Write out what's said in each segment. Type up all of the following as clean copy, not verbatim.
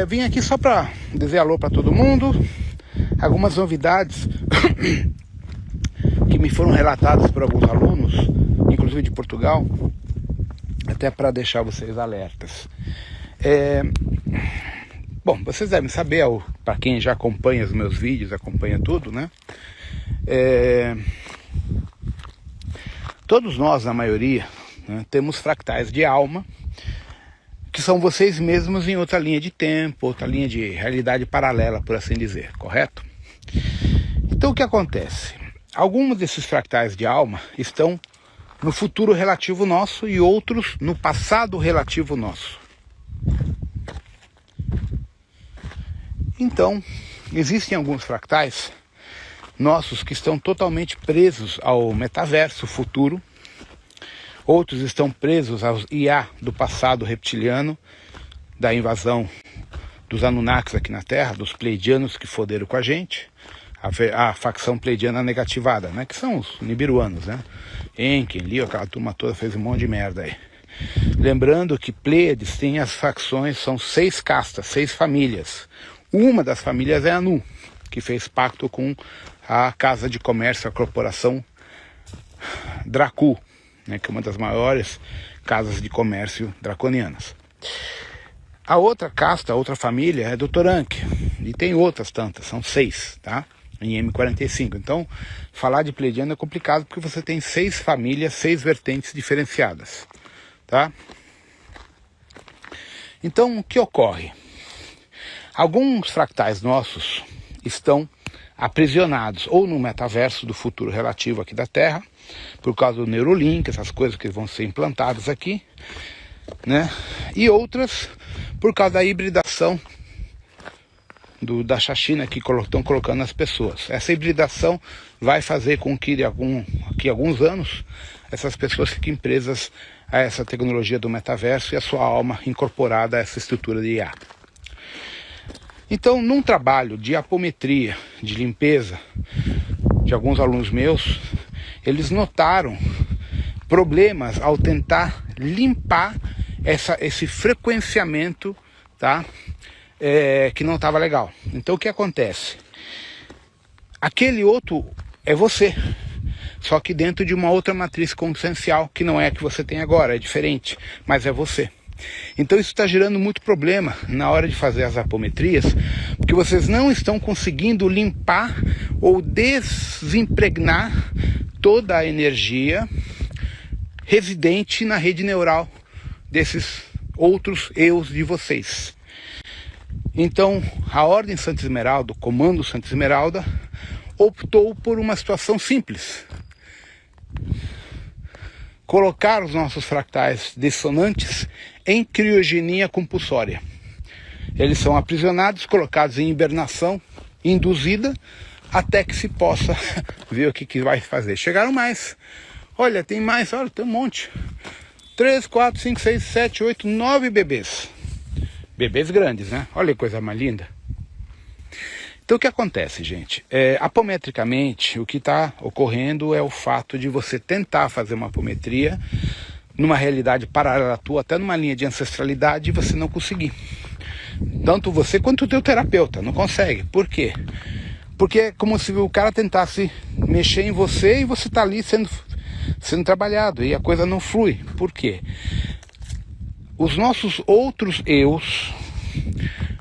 Vim aqui só para dizer alô para todo mundo, algumas novidades que me foram relatadas por alguns alunos, inclusive de Portugal, até para deixar vocês alertas. Bom, vocês devem saber, para quem já acompanha os meus vídeos, acompanha tudo, né? Todos nós, na maioria, né, temos fractais de alma, que são vocês mesmos em outra linha de tempo, outra linha de realidade paralela, por assim dizer, correto? Então o que acontece? Alguns desses fractais de alma estão no futuro relativo nosso e outros no passado relativo nosso. Então, existem alguns fractais nossos que estão totalmente presos ao metaverso futuro. Outros estão presos aos IA do passado reptiliano, da invasão dos Anunnakis aqui na Terra, dos Pleiadianos que foderam com a gente, a facção pleiadiana negativada, né? Que são os nibiruanos, né? Enki, Enlil, aquela turma toda fez um monte de merda aí. Lembrando que Pleiades tem as facções, são 6 castas, 6 famílias. Uma das famílias é Anu, que fez pacto com a Casa de Comércio, a Corporação Dracu, né, que é uma das maiores casas de comércio draconianas. A outra casta, a outra família é do Toranque, e tem outras tantas, são 6, tá? Em M45. Então, falar de Pleiadiano é complicado porque você tem 6 famílias, 6 vertentes diferenciadas, tá? Então, o que ocorre? Alguns fractais nossos estão aprisionados ou no metaverso do futuro relativo aqui da Terra, por causa do Neurolink, essas coisas que vão ser implantadas aqui, né? E outras por causa da hibridação da chacina que estão colocando nas pessoas. Essa hibridação vai fazer com que daqui a alguns anos essas pessoas fiquem presas a essa tecnologia do metaverso e a sua alma incorporada a essa estrutura de IA. Então, num trabalho de apometria, de limpeza, de alguns alunos meus, eles notaram problemas ao tentar limpar esse frequenciamento, tá? Que não estava legal. Então, o que acontece? Aquele outro é você, só que dentro de uma outra matriz consciencial, que não é a que você tem agora, é diferente, mas é você. Então isso está gerando muito problema na hora de fazer as apometrias, porque vocês não estão conseguindo limpar ou desimpregnar toda a energia residente na rede neural desses outros eus de vocês. Então a Ordem Santa Esmeralda, o Comando Santa Esmeralda, optou por uma situação simples: colocar os nossos fractais dissonantes em criogenia compulsória. Eles são aprisionados, colocados em hibernação induzida, até que se possa ver o que vai fazer. Chegaram mais. Olha, tem mais, olha, tem um monte. 3, 4, 5, 6, 7, 8, 9 bebês. Bebês grandes, né? Olha que coisa mais linda. Então o que acontece, gente? Apometricamente, o que está ocorrendo é o fato de você tentar fazer uma apometria numa realidade paralela à tua, até numa linha de ancestralidade, e você não conseguir. Tanto você quanto o teu terapeuta não consegue. Por quê? Porque é como se o cara tentasse mexer em você e você está ali sendo trabalhado e a coisa não flui. Por quê? Os nossos outros eus,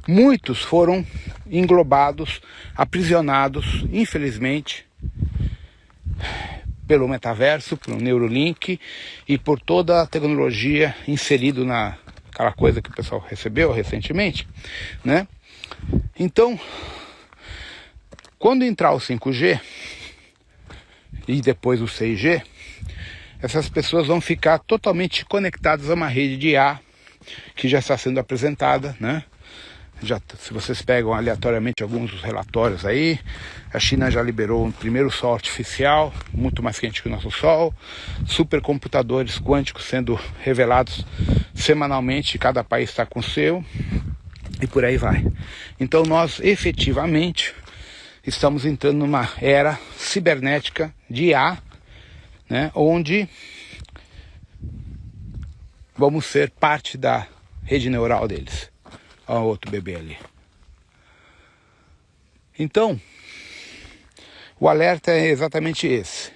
muitos foram englobados, aprisionados, infelizmente, pelo metaverso, pelo Neurolink e por toda a tecnologia inserida naquela coisa que o pessoal recebeu recentemente, né? Então, quando entrar o 5G e depois o 6G, essas pessoas vão ficar totalmente conectadas a uma rede de IA que já está sendo apresentada, né? Se vocês pegam aleatoriamente alguns dos relatórios aí, a China já liberou o primeiro sol artificial, muito mais quente que o nosso Sol, supercomputadores quânticos sendo revelados semanalmente, cada país está com o seu, e por aí vai. Então nós efetivamente estamos entrando numa era cibernética de IA, né, onde vamos ser parte da rede neural deles. Olha o outro bebê ali. Então, o alerta é exatamente esse.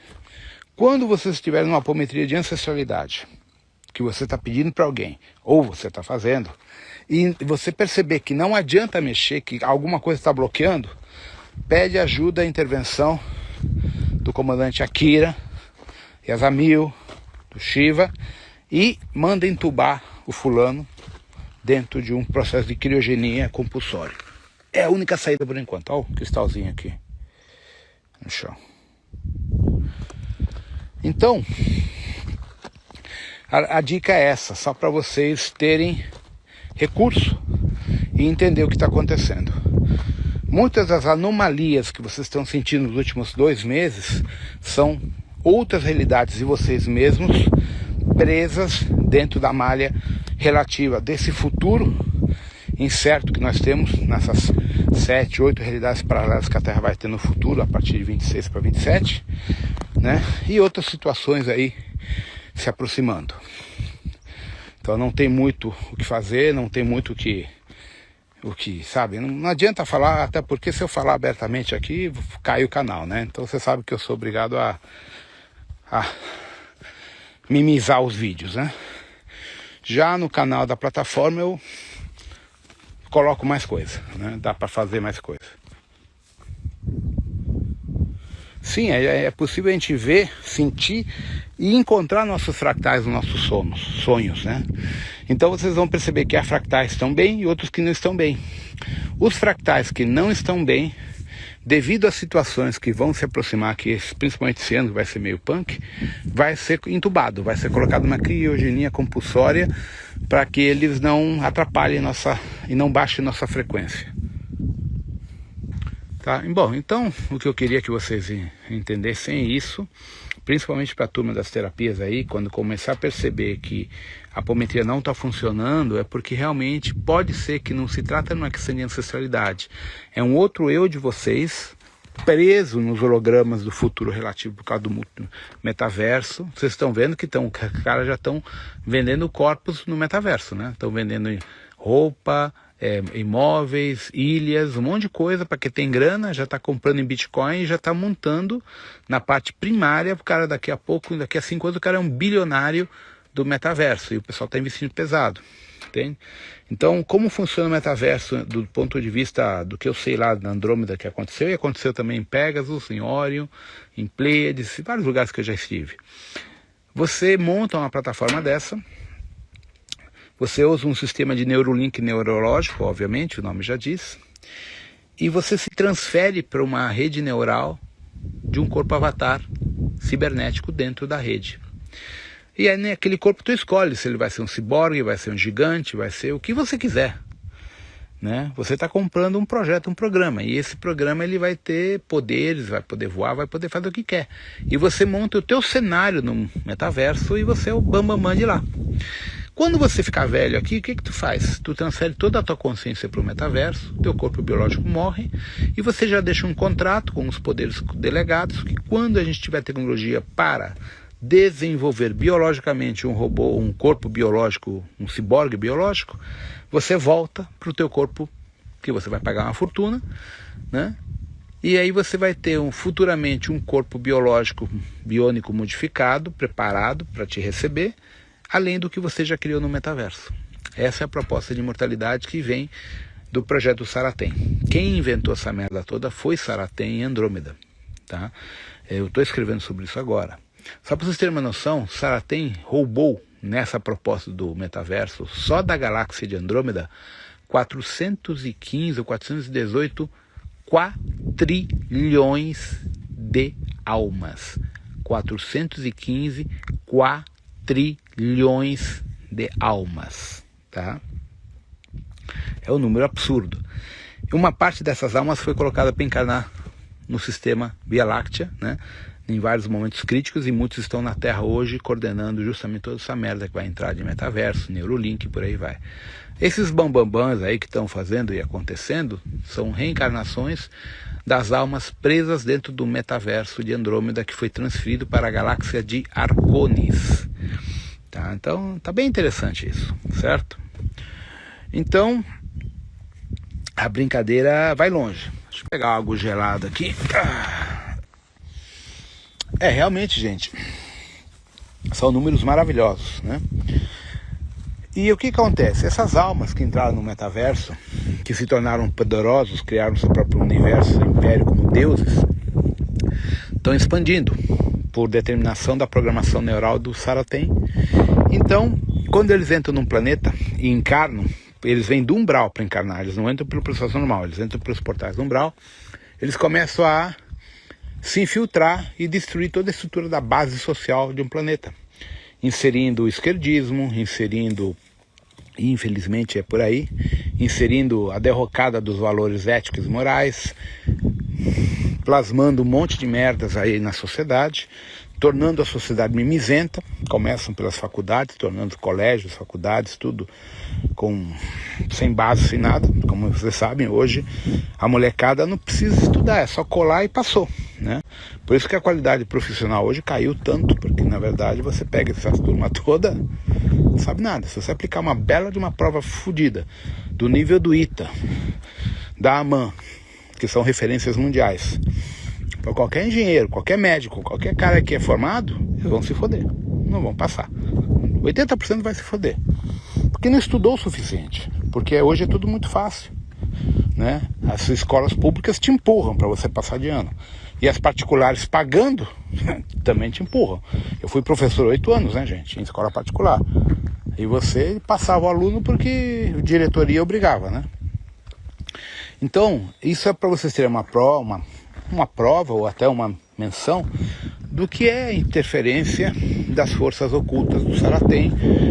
Quando você estiver numa apometria de ancestralidade, que você está pedindo para alguém, ou você está fazendo, e você perceber que não adianta mexer, que alguma coisa está bloqueando, pede ajuda, intervenção do comandante Akira, Yasamil, do Shiva, e manda entubar o fulano dentro de um processo de criogenia compulsório. É a única saída por enquanto. Olha o cristalzinho aqui no chão. Então, a dica é essa, só para vocês terem recurso e entender o que está acontecendo. Muitas das anomalias que vocês estão sentindo nos últimos 2 meses são outras realidades de vocês mesmos presas dentro da malha relativa desse futuro incerto que nós temos nessas 7, 8 realidades paralelas que a Terra vai ter no futuro, a partir de 26 para 27, né? E outras situações aí se aproximando. Então não tem muito o que fazer, não tem muito o que sabe, não adianta falar, até porque se eu falar abertamente aqui, cai o canal, né? Então você sabe que eu sou obrigado a mimizar os vídeos, né? Já no canal da plataforma eu coloco mais coisa, né? Dá para fazer mais coisa. Sim, é possível a gente ver, sentir e encontrar nossos fractais nos nossos sonhos, né? Então vocês vão perceber que há fractais que estão bem e outros que não estão bem. Os fractais que não estão bem, devido às situações que vão se aproximar, que principalmente esse ano que vai ser meio punk, vai ser entubado, vai ser colocado numa criogenia compulsória para que eles não atrapalhem e não baixem nossa frequência. Tá? Bom, então o que eu queria que vocês entendessem é isso, principalmente para a turma das terapias aí, quando começar a perceber que a apometria não está funcionando, é porque realmente pode ser que não se trata de uma questão de ancestralidade, é um outro eu de vocês preso nos hologramas do futuro relativo por causa do metaverso. Vocês estão vendo que os caras já estão vendendo corpos no metaverso, né? Estão vendendo roupa, imóveis, ilhas, um monte de coisa para quem tem grana, já está comprando em Bitcoin e já está montando na parte primária. O cara daqui a 5 anos, o cara é um bilionário do metaverso e o pessoal está investindo pesado, entende? Então, como funciona o metaverso do ponto de vista do que eu sei lá da Andrômeda que aconteceu, e aconteceu também em Pegasus, em Orion, em Pleiades, em vários lugares que eu já estive. Você monta uma plataforma dessa, você usa um sistema de Neurolink neurológico, obviamente, o nome já diz, e você se transfere para uma rede neural de um corpo avatar cibernético dentro da rede. E aí naquele corpo tu escolhe se ele vai ser um ciborgue, vai ser um gigante, vai ser o que você quiser, né? Você está comprando um projeto, um programa, e esse programa ele vai ter poderes, vai poder voar, vai poder fazer o que quer. E você monta o teu cenário no metaverso e você é o bambambam de lá. Quando você ficar velho aqui, o que tu faz? Tu transfere toda a tua consciência para o metaverso, teu corpo biológico morre, e você já deixa um contrato com os poderes delegados, que quando a gente tiver tecnologia para desenvolver biologicamente um robô, um corpo biológico, um ciborgue biológico, você volta para o teu corpo, que você vai pagar uma fortuna, né? E aí você vai ter futuramente um corpo biológico, biônico modificado, preparado para te receber, além do que você já criou no metaverso. Essa é a proposta de imortalidade que vem do projeto Saratem. Quem inventou essa merda toda foi Saratem e Andrômeda, tá? Eu estou escrevendo sobre isso agora. Só para vocês terem uma noção, Saratem roubou nessa proposta do metaverso, só da galáxia de Andrômeda, 415 ou 418 quatrilhões de almas. 415 quatrilhões de almas, tá? É um número absurdo. Uma parte dessas almas foi colocada para encarnar no sistema Via Láctea, né? Em vários momentos críticos, e muitos estão na Terra hoje coordenando justamente toda essa merda que vai entrar de metaverso, Neurolink, por aí vai. Esses bambambãs aí que estão fazendo e acontecendo são reencarnações das almas presas dentro do metaverso de Andrômeda, que foi transferido para a galáxia de Arconis. Tá? Então tá bem interessante isso, certo? Então a brincadeira vai longe. Deixa eu pegar algo gelado aqui. Realmente, gente, são números maravilhosos, né? E o que acontece? Essas almas que entraram no metaverso, que se tornaram poderosos, criaram seu próprio universo, seu império como deuses, estão expandindo por determinação da programação neural do Saratem. Então, quando eles entram num planeta e encarnam, eles vêm do umbral para encarnar, eles não entram pelo processo normal, eles entram pelos portais do umbral, eles começam a se infiltrar e destruir toda a estrutura da base social de um planeta, inserindo o esquerdismo, inserindo, infelizmente é por aí, inserindo a derrocada dos valores éticos e morais, plasmando um monte de merdas aí na sociedade, tornando a sociedade mimizenta. Começam pelas faculdades, tornando colégios, faculdades, tudo sem base, sem nada. Como vocês sabem, hoje a molecada não precisa estudar, é só colar e passou, né? Por isso que a qualidade profissional hoje caiu tanto, porque na verdade você pega essa turma toda, não sabe nada. Se você aplicar uma bela de uma prova fodida, do nível do ITA, da AMAN, que são referências mundiais, para qualquer engenheiro, qualquer médico, qualquer cara que é formado, eles vão se foder, não vão passar. 80% vai se foder, porque não estudou o suficiente, porque hoje é tudo muito fácil, né? As escolas públicas te empurram para você passar de ano, e as particulares pagando também te empurram. Eu fui professor 8 anos, né, gente, em escola particular, e você passava o aluno porque a diretoria obrigava, né? Então, isso é para vocês terem uma prova ou até uma menção do que é a interferência das forças ocultas do Saratem,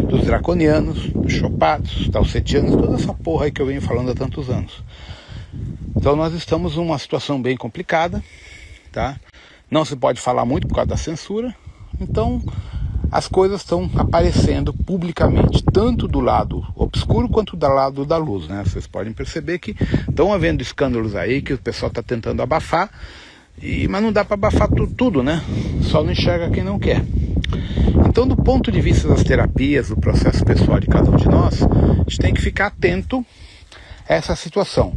dos draconianos, dos chopados, dos talsetianos, toda essa porra aí que eu venho falando há tantos anos. Então nós estamos numa situação bem complicada, tá? Não se pode falar muito por causa da censura, então as coisas estão aparecendo publicamente, tanto do lado obscuro quanto do lado da luz, né? Vocês podem perceber que estão havendo escândalos aí que o pessoal está tentando abafar, mas não dá para abafar tudo, né? Só não enxerga quem não quer. Então, do ponto de vista das terapias, do processo pessoal de cada um de nós, a gente tem que ficar atento a essa situação.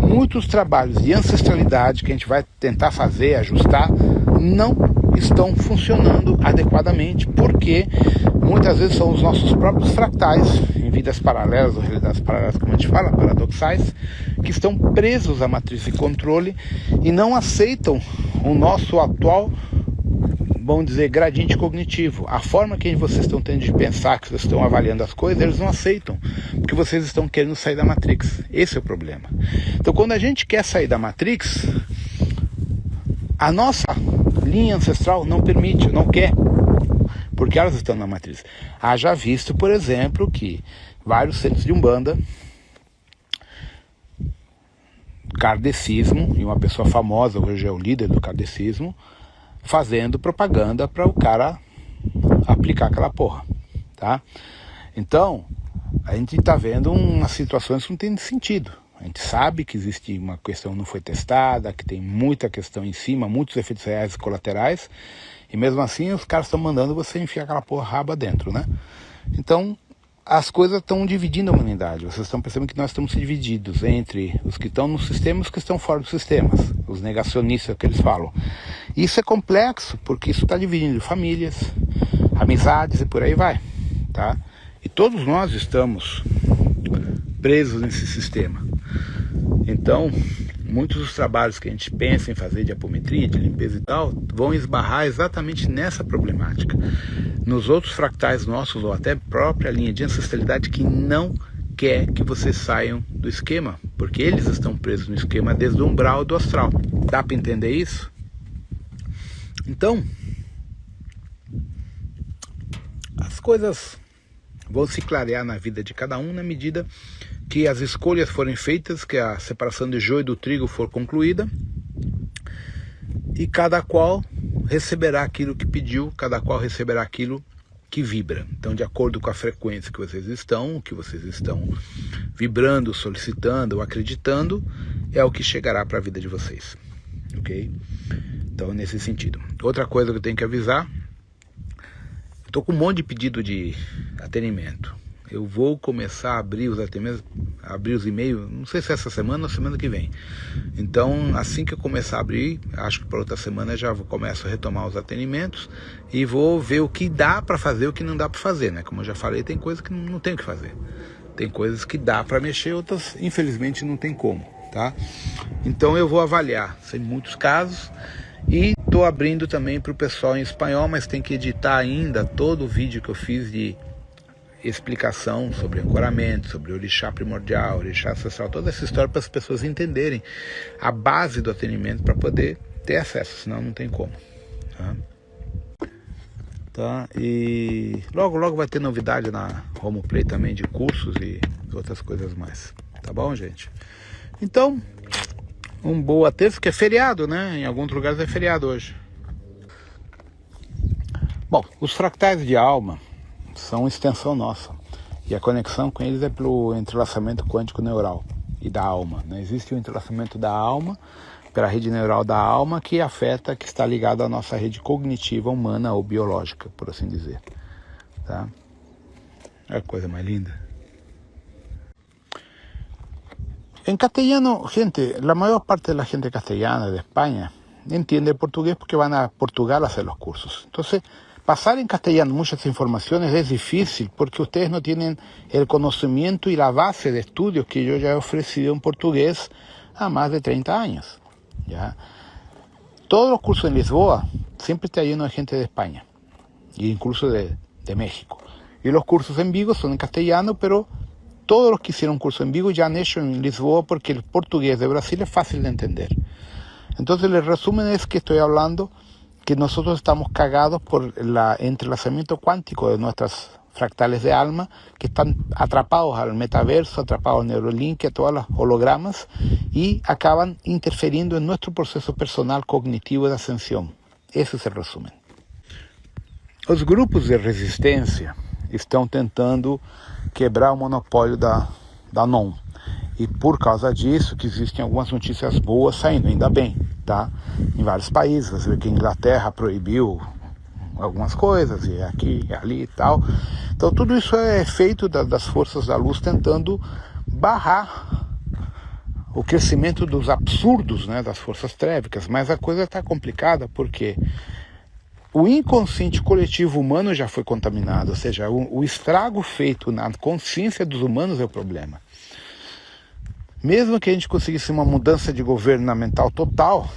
Muitos trabalhos de ancestralidade que a gente vai tentar fazer, ajustar, não estão funcionando adequadamente, porque muitas vezes são os nossos próprios fractais, em vidas paralelas ou realidades paralelas, como a gente fala, paradoxais, que estão presos à matriz de controle e não aceitam o nosso atual, vamos dizer, gradiente cognitivo. A forma que vocês estão tendo de pensar, que vocês estão avaliando as coisas, eles não aceitam, porque vocês estão querendo sair da Matrix. Esse é o problema. Então, quando a gente quer sair da Matrix, a nossa linha ancestral não permite, não quer, porque elas estão na Matrix. Haja visto, por exemplo, que vários centros de Umbanda, kardecismo, e uma pessoa famosa hoje é o líder do kardecismo, fazendo propaganda para o cara aplicar aquela porra, tá? Então, a gente está vendo umas situações que não tem sentido. A gente sabe que existe uma questão que não foi testada, que tem muita questão em cima, muitos efeitos reais e colaterais, e mesmo assim os caras estão mandando você enfiar aquela porra raba dentro, né? Então, as coisas estão dividindo a humanidade. Vocês estão percebendo que nós estamos divididos entre os que estão no sistema e os que estão fora dos sistemas, os negacionistas que eles falam. Isso é complexo, porque isso está dividindo famílias, amizades e por aí vai, tá? E todos nós estamos presos nesse sistema. Então, muitos dos trabalhos que a gente pensa em fazer de apometria, de limpeza e tal, vão esbarrar exatamente nessa problemática. Nos outros fractais nossos, ou até própria linha de ancestralidade, que não quer que vocês saiam do esquema, porque eles estão presos no esquema desde o umbral do astral. Dá para entender isso? Então, as coisas vão se clarear na vida de cada um na medida que as escolhas forem feitas, que a separação do joio e do trigo for concluída, e cada qual receberá aquilo que pediu, cada qual receberá aquilo que vibra. Então, de acordo com a frequência que vocês estão vibrando, solicitando ou acreditando, é o que chegará para a vida de vocês, ok? Então, nesse sentido. Outra coisa que eu tenho que avisar, estou com um monte de pedido de atendimento. Eu vou começar a abrir os abrir os e-mails, não sei se é essa semana ou semana que vem. Então, assim que eu começar a abrir, acho que para outra semana já começo a retomar os atendimentos e vou ver o que dá para fazer e o que não dá para fazer, né? Como eu já falei, tem coisas que não tem o que fazer. Tem coisas que dá para mexer, outras infelizmente não tem como, tá? Então eu vou avaliar, tem muitos casos, e estou abrindo também para o pessoal em espanhol, mas tem que editar ainda todo o vídeo que eu fiz de explicação sobre ancoramento, sobre orixá primordial, orixá ancestral, toda essa história para as pessoas entenderem a base do atendimento para poder ter acesso, senão não tem como. Tá? E logo vai ter novidade na Homoplay também de cursos e outras coisas mais. Tá bom, gente? Então, um boa terça, que é feriado, né? Em alguns lugares é feriado hoje. Bom, os fractais de alma são extensão nossa. E a conexão com eles é pelo entrelaçamento quântico neural e da alma, né? Existe o entrelaçamento da alma pela rede neural da alma que afeta, que está ligado à nossa rede cognitiva humana ou biológica, por assim dizer. Tá? É a coisa mais linda. En castellano, gente, la mayor parte de la gente castellana de España entiende portugués porque van a Portugal a hacer los cursos. Entonces, pasar en castellano muchas informaciones es difícil porque ustedes no tienen el conocimiento y la base de estudios que yo ya he ofrecido en portugués a más de 30 años. ¿Ya? Todos los cursos en Lisboa siempre está lleno de gente de España, e incluso de México. Y los cursos en Vigo son en castellano, pero todos los que hicieron curso en Vigo ya han hecho en Lisboa porque el portugués de Brasil es fácil de entender. Entonces el resumen es que estoy hablando que nosotros estamos cagados por el entrelazamiento cuántico de nuestras fractales de alma que están atrapados al metaverso, atrapados al Neurolink, a todos los hologramas y acaban interferindo en nuestro proceso personal cognitivo de ascensión. Ese es el resumen. Os grupos de resistência estão tentando quebrar o monopólio da NOM. E por causa disso que existem algumas notícias boas saindo, ainda bem, tá? Em vários países, você vê que a Inglaterra proibiu algumas coisas, e aqui, e ali e tal. Então tudo isso é feito das forças da luz tentando barrar o crescimento dos absurdos, né, das forças trévicas. Mas a coisa está complicada porque o inconsciente coletivo humano já foi contaminado, ou seja, o estrago feito na consciência dos humanos é o problema. Mesmo que a gente conseguisse uma mudança de governamental total,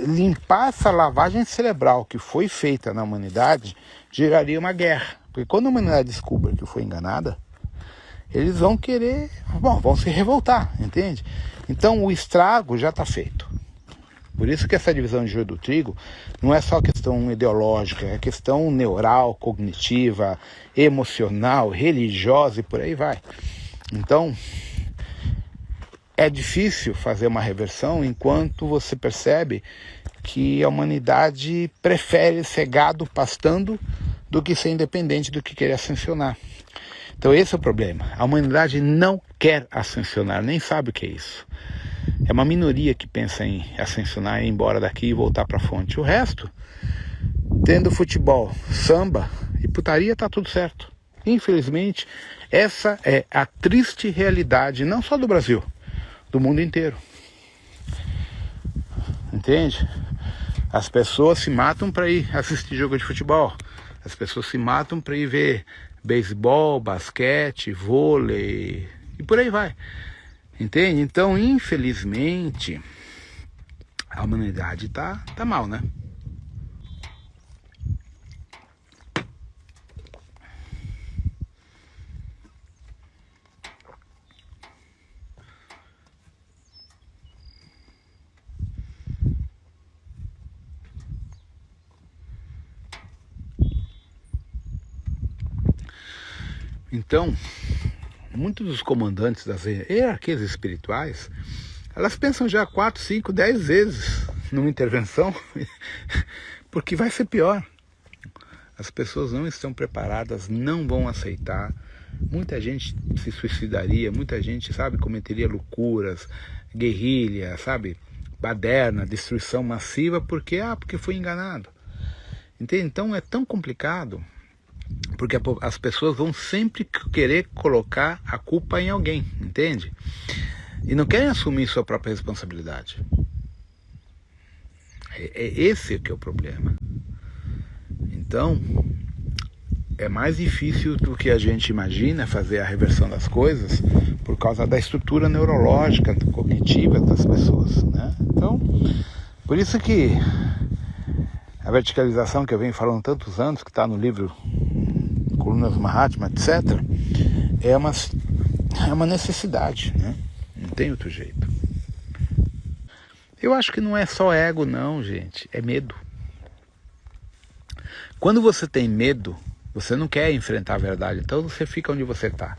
limpar essa lavagem cerebral que foi feita na humanidade geraria uma guerra. Porque quando a humanidade descobre que foi enganada, eles vão querer, vão se revoltar, entende? Então o estrago já está feito. Por isso que essa divisão de joio do trigo não é só questão ideológica, é questão neural, cognitiva, emocional, religiosa e por aí vai. Então, é difícil fazer uma reversão enquanto você percebe que a humanidade prefere ser gado pastando do que ser independente do que querer ascensionar. Então esse é o problema. A humanidade não quer ascensionar, nem sabe o que é isso. É uma minoria que pensa em ascensionar, ir embora daqui e voltar para a fonte. O resto, tendo futebol, samba e putaria, está tudo certo. Infelizmente, essa é a triste realidade, não só do Brasil, do mundo inteiro. Entende? As pessoas se matam para ir assistir jogo de futebol. As pessoas se matam para ir ver beisebol, basquete, vôlei e por aí vai. Entende? Então, infelizmente, a humanidade tá mal, né? Então, muitos dos comandantes das hierarquias espirituais, elas pensam já 4, 5, 10 vezes numa intervenção, porque vai ser pior. As pessoas não estão preparadas, não vão aceitar. Muita gente se suicidaria, muita gente, sabe, cometeria loucuras, guerrilha, sabe, baderna, destruição massiva, porque foi enganado. Entende? Então é tão complicado Porque as pessoas vão sempre querer colocar a culpa em alguém, entende? E não querem assumir sua própria responsabilidade. Esse que é o problema. Então, é mais difícil do que a gente imagina fazer a reversão das coisas por causa da estrutura neurológica, cognitiva das pessoas, né? Então, por isso que a verticalização que eu venho falando há tantos anos, que está no livro Colunas do Mahatma, etc., é uma necessidade, né? Não tem outro jeito. Eu acho que não é só ego não, gente, é medo. Quando você tem medo, você não quer enfrentar a verdade, então você fica onde você está.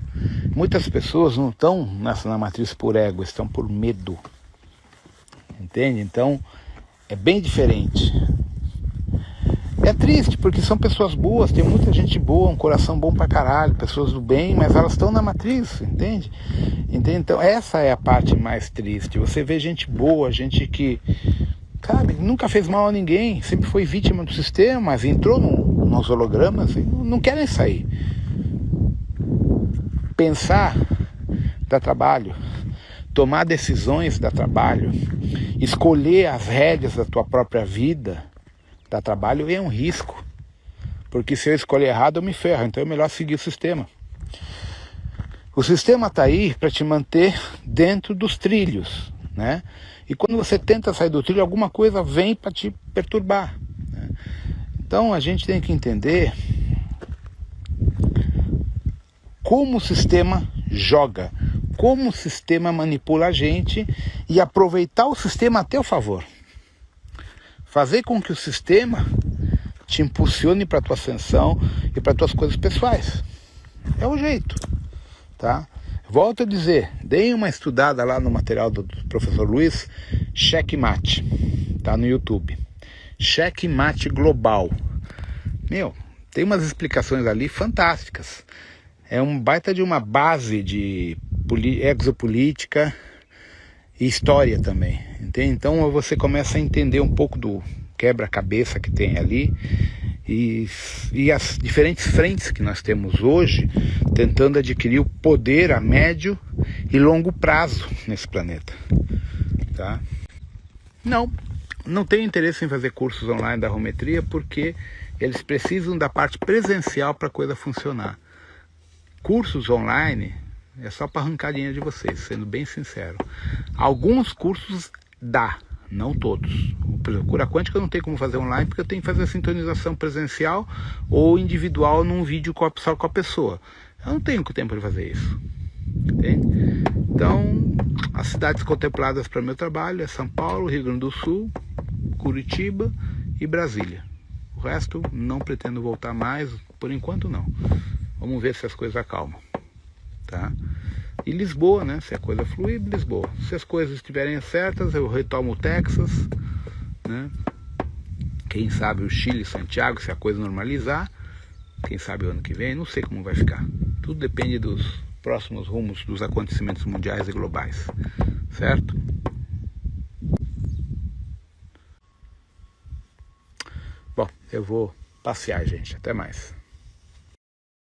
Muitas pessoas não estão na matriz por ego, estão por medo. Entende? Então, é bem diferente. É triste, porque são pessoas boas, tem muita gente boa, um coração bom pra caralho, pessoas do bem, mas elas estão na matriz, entende? Então, essa é a parte mais triste. Você vê gente boa, gente que, sabe, nunca fez mal a ninguém, sempre foi vítima do sistema, mas entrou nos hologramas e não querem sair. Pensar dá trabalho, tomar decisões dá trabalho, escolher as rédeas da tua própria vida dá trabalho e é um risco. Porque se eu escolher errado eu me ferro, então é melhor seguir o sistema. O sistema está aí para te manter dentro dos trilhos, né? E quando você tenta sair do trilho, alguma coisa vem para te perturbar, né? Então a gente tem que entender como o sistema joga, como o sistema manipula a gente e aproveitar o sistema a teu favor. Fazer com que o sistema te impulsione para a tua ascensão e para as tuas coisas pessoais. É o jeito, tá? Volto a dizer, deem uma estudada lá no material do professor Luiz, Checkmate, tá no YouTube. Checkmate Global. Meu, tem umas explicações ali fantásticas. É um baita de uma base de exopolítica e história também, entende? Então você começa a entender um pouco do quebra-cabeça que tem ali e as diferentes frentes que nós temos hoje tentando adquirir o poder a médio e longo prazo nesse planeta, tá? Não tenho interesse em fazer cursos online da Arometria porque eles precisam da parte presencial para a coisa funcionar. Cursos online é só para arrancar dinheiro de vocês, sendo bem sincero. Alguns cursos dá, não todos. Por exemplo, cura quântica eu não tenho como fazer online porque eu tenho que fazer a sintonização presencial ou individual num vídeo só com a pessoa. Eu não tenho tempo de fazer isso. Entende? Então, as cidades contempladas para meu trabalho é São Paulo, Rio Grande do Sul, Curitiba e Brasília. O resto não pretendo voltar mais, por enquanto não. Vamos ver se as coisas acalmam, tá? E Lisboa, né? Se a coisa fluir, Lisboa. Se as coisas estiverem certas, eu retomo o Texas, né? Quem sabe o Chile, Santiago, se a coisa normalizar. Quem sabe o ano que vem, não sei como vai ficar. Tudo depende dos próximos rumos dos acontecimentos mundiais e globais, certo? Bom, eu vou passear, gente. Até mais.